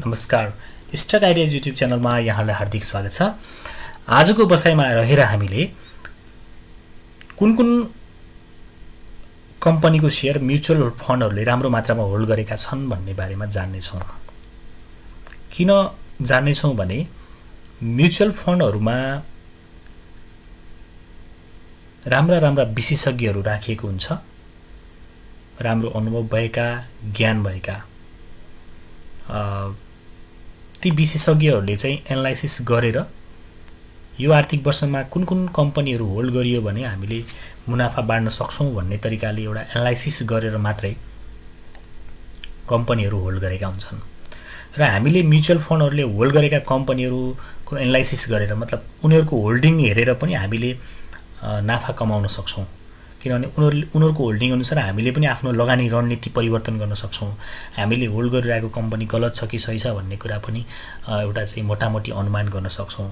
नमस्कार, stock ideas YouTube च्यानलमा यहाँलाई हार्दिक स्वागत छ। आजको बसाइमा रहेर हामीले कुन कम्पनीको शेयर म्युचुअल फन्डहरूले राम्रो मात्रामा होल्ड गरेका छन् भन्ने बारेमा जान्नेछौँ। किन जान्नेछौँ भने म्युचुअल फन्डहरूमा राम्रा विशेषज्ञहरू राखिएको हुन्छ, राम्रो अनुभव भएका, ज्ञान भएका। ती विशेषज्ञहरूले चाहिँ एनालाइसिस गरेर यो आर्थिक वर्षमा कुन कम्पनीहरू होल्ड गरियो भने हामीले मुनाफा बाड्न सक्छौँ भन्ने तरिकाले एउटा एनालाइसिस गरेर मात्रै कम्पनीहरू होल्ड गरेका हुन्छन्। र हामीले म्युचुअल फन्डहरूले होल्ड गरेका कम्पनीहरूको एनालाइसिस गरेर मतलब उनीहरूको होल्डिङ हेरेर पनि हामीले नाफा कमाउन सक्छौँ, किनभने उनीहरूको होल्डिङ अनुसार हामीले पनि आफ्नो लगानी रणनीति परिवर्तन गर्न सक्छौँ। हामीले होल्ड गरिरहेको कम्पनी गलत छ कि सही छ भन्ने कुरा पनि एउटा चाहिँ मोटामोटी अनुमान गर्न सक्छौँ।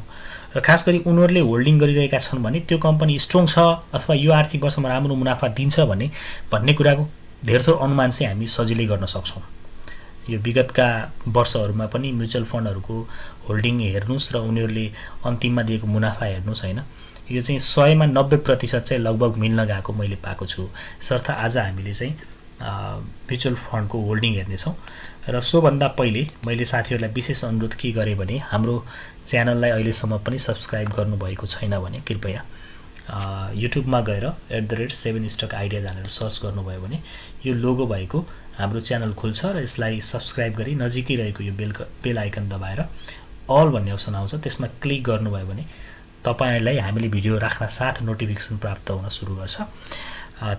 र खास गरी उनीहरूले होल्डिङ गरिरहेका छन् भने त्यो कम्पनी स्ट्रङ छ अथवा यो आर्थिक वर्षमा राम्रो मुनाफा दिन्छ भन्ने कुराको धेर थोर अनुमान चाहिँ हामी सजिलै गर्न सक्छौँ। यो विगतका वर्षहरूमा पनि म्युचुअल फन्डहरूको होल्डिङ हेर्नुस् र उनीहरूले अन्तिममा दिएको मुनाफा हेर्नुस् हैन, यो चाहिँ 100 मा 90% चाहिँ लगभग मिल्न गएको मैले पाएको छु। यसर्थ आज हामीले चाहिँ म्युचुअल फन्डको होल्डिङ हेर्नेछौँ। र सोभन्दा पहिले मैले साथीहरूलाई विशेष अनुरोध के गरेँ भने हाम्रो च्यानललाई अहिलेसम्म पनि सब्स्क्राइब गर्नुभएको छैन भने कृपया युट्युबमा गएर @7stock idea जानेर सर्च गर्नुभयो भने यो लोगो भएको हाम्रो च्यानल खुल्छ र यसलाई सब्स्क्राइब गरी नजिकै रहेको यो बेल आइकन दबाएर अल भन्ने अप्सन आउँछ, त्यसमा क्लिक गर्नुभयो भने तपाईहरुलाई हामीले भिडियो राख्न साथ नोटिफिकेसन प्राप्त हुन सुरु गर्छ।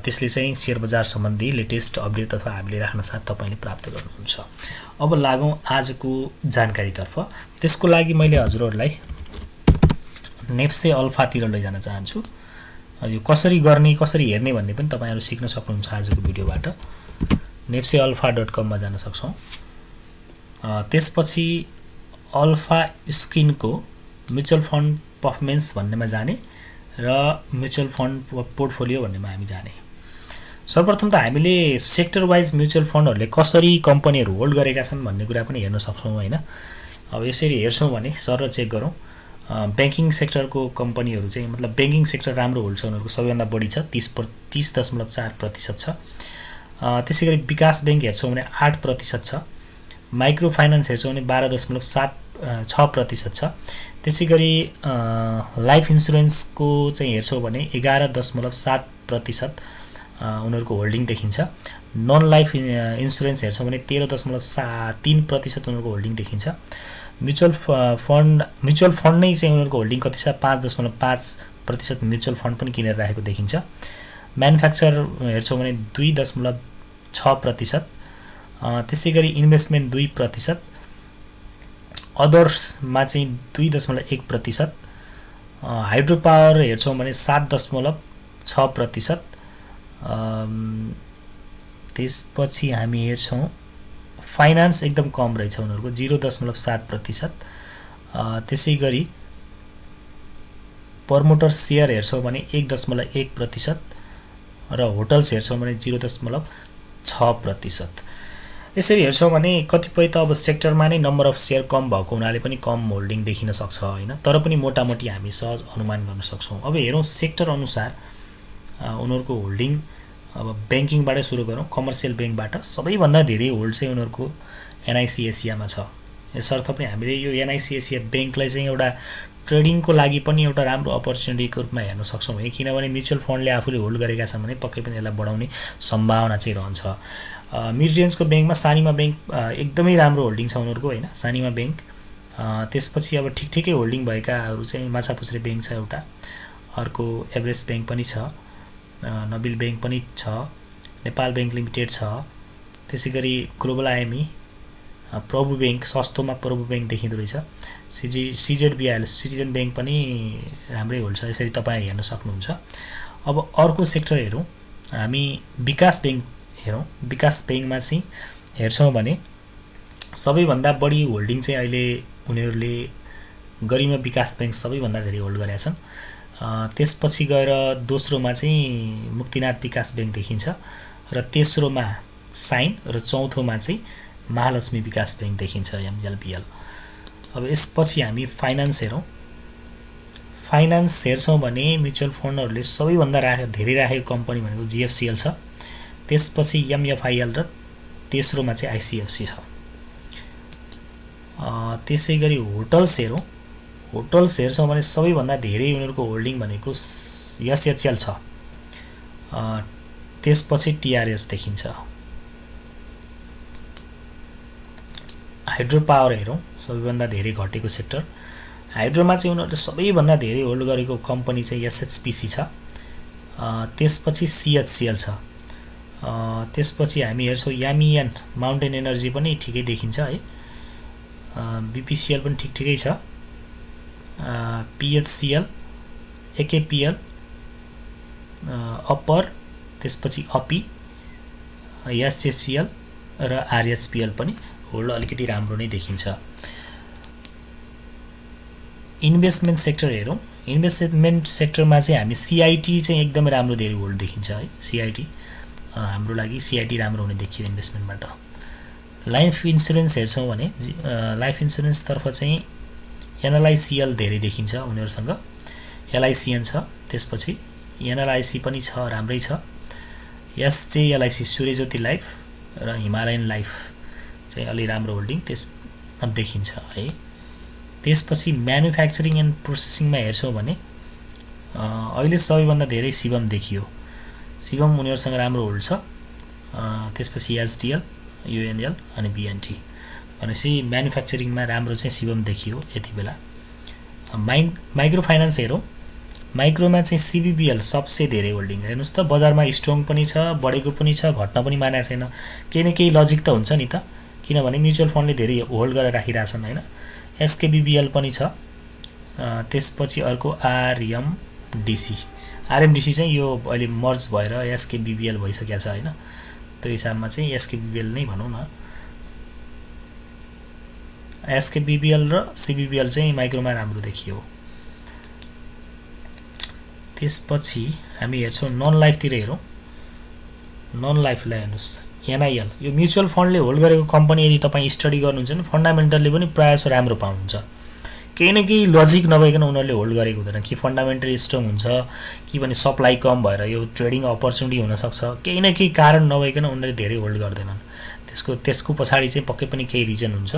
त्यसले चाहिँ शेयर बजार सम्बन्धी लेटेस्ट अपडेट अथवा हामीले राख्न साथ तपाईले प्राप्त गर्नुहुन्छ। अब लागौं आजको जानकारीतर्फ। त्यसको लागि मैले हजुरहरुलाई नेप्से अल्फातिर लैजान चाहन्छु। यो कसरी गर्ने, कसरी हेर्ने भन्ने पनि तपाईहरु सिक्न सक्नुहुन्छ आजको भिडियोबाट। nepsealpha.com मा जान सक्छौं। त्यसपछि अल्फा स्क्रिनको म्युचुअल फन्ड पर्फर्मेन्स भन्नेमा जाने र म्युचुअल फन्ड पोर्टफोलियो भन्नेमा हामी जाने। सर्वप्रथम त हामीले सेक्टर वाइज म्युचुअल फन्डहरूले कसरी कम्पनीहरू होल्ड गरेका छन् भन्ने कुरा पनि हेर्न सक्छौं हैन। अब यसरी हेर्छौं भने सर चेक गरौँ। बैंकिङ सेक्टरको कम्पनीहरू चाहिँ मतलब बैंकिङ सेक्टर राम्रो होल्ड छ, उनीहरुको सबैभन्दा बढी छ 30.4% छ। त्यसैगरी विकास बैंक हेर्छौं भने 8% छ। माइक्रो फाइनान्स हेर्छौं भने 12.6% छ। त्यसैगरी लाइफ इन्स्योरेन्सको चाहिँ हेर्छौं भने 11.7% उनीहरुको होल्डिङ देखिन्छ। नन लाइफ इन्स्योरेन्स हेर्छौं भने 13.3% उनीहरुको होल्डिङ देखिन्छ। म्युचुअल फन्ड नै चाहिँ उनीहरुको होल्डिङ कति छ 5.5% म्युचुअल फन्ड पनि किनेर राखेको देखिन्छ। म्यानुफ्याक्चर हेर्छौं भने 2.6%। त्यसैगरी इन्भेस्टमेन्ट 2%। अदर्समा चाहिँ 2.1%। हाइड्रो पावर हेर्छौं भने 7.6%। त्यसपछि हामी हेर्छौं फाइनान्स एकदम कम रहेछ उनीहरुको 0.7%। त्यसैगरी प्रमोटर शेयर हेर्छौं भने 1.1% र होटल्स हेर्छौं भने 0.6%। यसरी हेर्छौं भने कतिपय त अब सेक्टरमा नै नम्बर अफ शेयर कम भएको हुनाले पनि कम होल्डिङ देखिन सक्छ हैन, तर पनि मोटामोटी हामी सहज अनुमान गर्न सक्छौं। अब हेरौं सेक्टर अनुसार उनीहरुको होल्डिङ। अब बैंकिङबाट सुरु गरौँ। कमर्सियल बैंकबाट सबैभन्दा धेरै होल्ड चाहिँ उनीहरुको एनआईसी एसियामा छ। यसर्थ पनि हामीले यो एनआईसी एसिया बैंकलाई चाहिँ एउटा ट्रेडिङको लागि पनि एउटा राम्रो अपर्च्युनिटीको रूपमा हेर्न सक्छौं है, किनभने म्युचुअल फन्डले आफूले होल्ड गरेका छन् भने पक्कै पनि यसलाई बढाउने सम्भावना चाहिँ रहन्छ। मिड रेन्जको बैंकमा सानीमा बैंक एकदमै राम्रो होल्डिङ छ उनीहरुको हैन, सानीमा बैंक। त्यसपछि अब ठिकठिकै होल्डिङ भएकाहरु चाहिँ माछापुछ्रे बैंक छ एउटा, अर्को एभरेस्ट बैंक पनि छ, नबिल बैंक पनि छ, नेपाल बैंक लिमिटेड छ। त्यसैगरी ग्लोबल आइएमई, प्रभु बैंक सस्तोमा प्रभु बैंक देखिँदो रहेछ। सिजेडबिआई सिटिजन बैंक पनि राम्रै होल्ड छ, यसरी तपाई हेर्न सक्नुहुन्छ। अब अर्को सेक्टर हेरौँ हामी विकास बैंक हेरौँ। विकास बैंकमा चाहिँ हेर्छौं भने सबैभन्दा बढी होल्डिङ चाहिँ अहिले उनीहरुले गरिमा विकास बैंक सबैभन्दा धेरै होल्ड गरेका छन्। त्यसपछि गएर दोस्रोमा चाहिँ मुक्तिनाथ विकास बैंक देखिन्छ र तेस्रोमा साइन र चौथोमा चाहिँ महालक्ष्मी विकास बैंक देखिन्छ MLPL। अब यसपछि हामी फाइनान्स हेरौँ। फाइनान्स हेर्छौँ भने म्युचुअल फन्डहरूले सबैभन्दा धेरै राखेको कम्पनी भनेको GFCL छ, त्यसपछि MFIL र तेस्रोमा चाहिँ ICFC छ। त्यसै गरी होटल्स हेरौँ। होटल्स हेर्छौँ भने सबैभन्दा धेरै उनीहरूको होल्डिङ भनेको SHL छ, त्यसपछि TRS देखिन्छ। हाइड्रो पावर हेरौँ, सबैभन्दा धेरै घटेको सेक्टर। हाइड्रोमा चाहिँ उनीहरूले सबैभन्दा धेरै होल्ड गरेको कम्पनी चाहिँ SHPC छ, त्यसपछि CHCL छ, त्यसपछि हामी हेर्छौँ यामियन माउन्टेन एनर्जी पनि ठिकै देखिन्छ है, BPCL पनि ठिकै छ, PHCL, AKPL, अप्पर, त्यसपछि अपी, SHCL र RHPL पनि होल्ड अलिकति राम्रो नै देखिन्छ। इन्भेस्टमेन्ट सेक्टर हेरौँ। इन्भेस्टमेन्ट सेक्टरमा चाहिँ हामी CIT चाहिँ एकदमै राम्रो धेरै होल्ड देखिन्छ है। CIT हाम्रो लागि CIT राम्रो हुने देखियो इन्भेस्टमेन्टबाट। लाइफ इन्सुरेन्स हेर्छौँ भने लाइफ इन्सुरेन्सतर्फ चाहिँ NLICL धेरै देखिन्छ, उनीहरूसँग LICN छ, त्यसपछि NLIC पनि छ, राम्रै छ, SJLIC सूर्यज्योति लाइफ र हिमालयन लाइफ चाहिँ अलि राम्रो होल्डिङ त्यस देखिन्छ है। त्यसपछि म्यानुफ्याक्चरिङ एन्ड प्रोसेसिङमा हेर्छौँ भने अहिले सबैभन्दा धेरै शिवम देखियो। शिवम उनीहरूसँग राम्रो होल्ड छ, त्यसपछि HDL, UNL अनि BNT। भनेपछि म्यानुफ्याक्चरिङमा राम्रो चाहिँ शिवम देखियो यति बेला। माइक्रो फाइनान्स हेरौँ। माइक्रोमा चाहिँ CBBL सबसे धेरै होल्डिङ। हेर्नुहोस् त, बजारमा स्ट्रङ पनि छ, बढेको पनि छ, घट्न पनि मानेको छैन। केही न केही लजिक त हुन्छ नि त, किनभने म्युचुअल फन्डले धेरै होल्ड गरेर राखिरहेछन् होइन। SKBBL पनि छ, त्यसपछि अर्को RMDC चाहिँ यो अहिले मर्ज भएर SKBBL भइसकेको छ होइन। त्यो हिसाबमा चाहिँ SKBBL नै भनौँ न। SKBBL र CBBL चाहिँ माइक्रोमा राम्रो देखियो। त्यसपछि हामी हेर्छौँ नन लाइफतिर हेरौँ। नन लाइफलाई हेर्नुहोस्, NIL यो म्युचुअल फन्डले होल्ड गरेको कम्पनी यदि तपाईँ स्टडी गर्नुहुन्छ भने फन्डामेन्टल्ली पनि प्रायः जसो राम्रो पाउनुहुन्छ। केही न केही लजिक नभइकन उनीहरूले होल्ड गरेको हुँदैन, कि फन्डामेन्टली स्ट्रङ हुन्छ कि भने सप्लाई कम भएर यो ट्रेडिङ अपर्च्युनिटी हुनसक्छ। केही न केही कारण नभइकन उनीहरूले धेरै होल्ड गर्दैनन्। त्यसको पछाडि चाहिँ पक्कै पनि केही रिजन हुन्छ।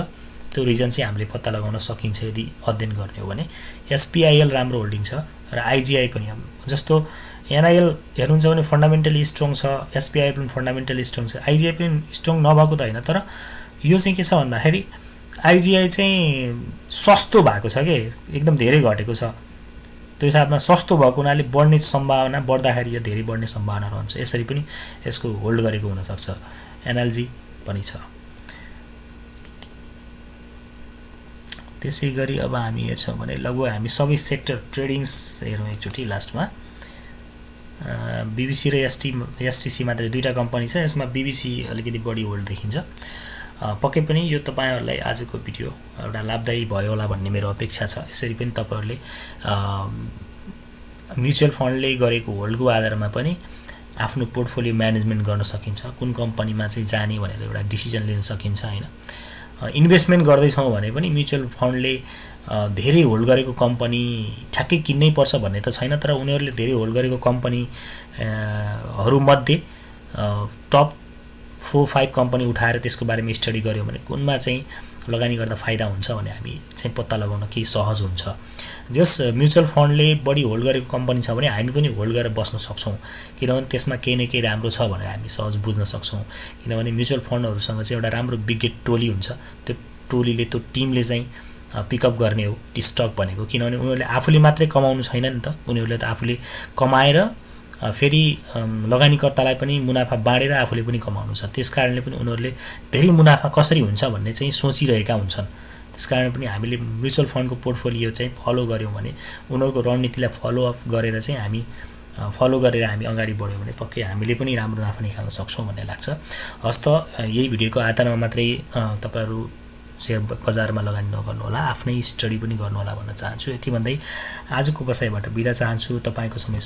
त्यो रिजन चाहिँ हामीले पत्ता लगाउन सकिन्छ यदि अध्ययन गर्ने हो भने। SPIL राम्रो होल्डिङ छ र IGI पनि। जस्तो NIL हेर्नुहुन्छ भने फन्डामेन्टली स्ट्रङ छ, SPIL पनि फन्डामेन्टली स्ट्रङ छ, IGI पनि स्ट्रङ नभएको त होइन, तर यो चाहिँ के छ भन्दाखेरि IGI चाहिँ सस्तो भएको छ कि एकदम धेरै घटेको छ। त्यो हिसाबमा सस्तो भएको हुनाले बढ्ने सम्भावना, बढ्दाखेरि यो धेरै बढ्ने सम्भावना रहन्छ। यसरी पनि यसको होल्ड गरेको हुनसक्छ। NLG पनि छ। त्यसै गरी अब हामी हेर्छौँ भने लगभग हामी सबै सेक्टर ट्रेडिङ्स हेरौँ एकचोटि लास्टमा। BBC र STC मात्रै दुईवटा कम्पनी छ, यसमा BBC अलिकति बढी होल्ड देखिन्छ। पक्कै पनि यो तपाईँहरूलाई आजको भिडियो एउटा लाभदायी भयो होला भन्ने मेरो अपेक्षा छ। यसरी पनि तपाईँहरूले म्युचुअल फन्डले गरेको होल्डको आधारमा पनि आफ्नो पोर्टफोलियो म्यानेजमेन्ट गर्न सकिन्छ, कुन कम्पनीमा चाहिँ जाने भनेर एउटा डिसिजन लिन सकिन्छ होइन। इन्भेस्टमेन्ट गर्दैछौँ भने पनि म्युचुअल फन्डले धेरै होल्ड गरेको कम्पनी ठ्याक्कै किन्नै पर्छ भन्ने त छैन, तर उनीहरूले धेरै होल्ड गरेको कम्पनीहरूमध्ये टप 4-5 कम्पनी उठाएर त्यसको बारेमा स्टडी गर्यो भने कुनमा चाहिँ लगानी गर्दा फाइदा हुन्छ भने हामी चाहिँ पत्ता लगाउन केही सहज हुन्छ। जस म्युचुअल फन्डले बढी होल्ड गरेको कम्पनी छ भने हामी पनि होल्ड गरेर बस्न सक्छौँ, किनभने त्यसमा केही न केही राम्रो छ भनेर हामी सहज बुझ्न सक्छौँ। किनभने म्युचुअल फन्डहरूसँग चाहिँ एउटा राम्रो बिग टोली हुन्छ, त्यो टोलीले, त्यो टिमले चाहिँ पिकअप गर्ने हो टी स्टक भनेको। किनभने उनीहरूले आफूले मात्रै कमाउनु छैन नि त, उनीहरूले त आफूले कमाएर फेरि लगानीकर्तालाई पनि मुनाफा बाँडेर आफूले पनि कमाउनु छ। त्यसकारणले पनि उनीहरूले धेरै मुनाफा कसरी हुन्छ भन्ने चाहिँ सोचिरहेका हुन्छन्। त्यसकारण पनि हामीले म्युचुअल फन्डको पोर्टफोलियो चाहिँ फलो गऱ्यौँ भने, उनीहरूको रणनीतिलाई फलोअप गरेर चाहिँ हामी अगाडि बढ्यौँ भने पक्कै हामीले पनि राम्रो नाफा निकाल्न सक्छौँ भन्ने लाग्छ। हस् त, यही भिडियोको आधारमा मात्रै तपाईँहरू सेयर बजारमा लगानी नगर्नुहोला, आफ्नै स्टडी पनि गर्नुहोला भन्न चाहन्छु। यति भन्दै आजको बसाइबाट बिदा चाहन्छु। तपाईँको समय